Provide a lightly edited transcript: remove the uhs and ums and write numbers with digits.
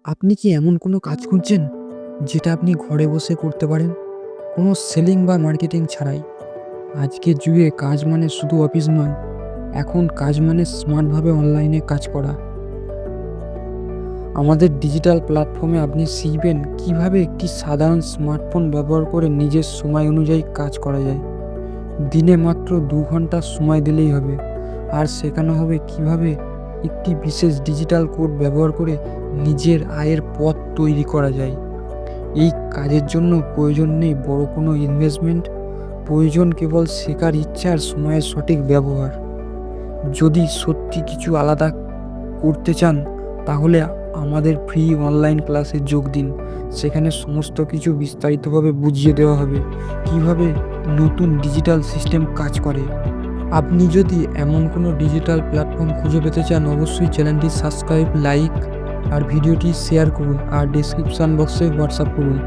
আপনি কি এমন কোনো কাজ খুঁজছেন, যেটা আপনি ঘরে বসে করতে পারেন? কোনো সেলিং বা মার্কেটিং ছাড়াই? আজকের যুগে কাজ মানে শুধু অফিস নয়, এখন কাজ মানে স্মার্টভাবে অনলাইনে কাজ করা। আমাদের ডিজিটাল প্ল্যাটফর্মে আপনি শিখবেন কিভাবে একটি সাধারণ স্মার্টফোন ব্যবহার করে নিজের সময় অনুযায়ী কাজ করা যায়। দিনে মাত্র ২ ঘন্টা সময় দিলেই হবে। আর শেখানো হবে কিভাবে একটি বিশেষ ডিজিটাল কোড ব্যবহার করে নিজের আয়ের পথ তৈরি করা যায়। এই কাজের জন্য প্রয়োজন নেই বড় কোনো ইনভেস্টমেন্ট, প্রয়োজন কেবল শেখার ইচ্ছা আর সময়ের সঠিক ব্যবহার। যদি সত্যি কিছু আলাদা করতে চান, তাহলে আমাদের ফ্রি অনলাইন ক্লাসে যোগ দিন। সেখানে সমস্ত কিছু বিস্তারিতভাবে বুঝিয়ে দেওয়া হবে কিভাবে নতুন ডিজিটাল সিস্টেম কাজ করে। আপনি যদি এমন কোনো ডিজিটাল প্ল্যাটফর্ম খুঁজে পেতে চান, অবশ্যই চ্যানেলটি সাবস্ক্রাইব, লাইক আর ভিডিওটি শেয়ার করুন আর ডেসক্রিপশন বক্সে হোয়াটসঅ্যাপ করুন।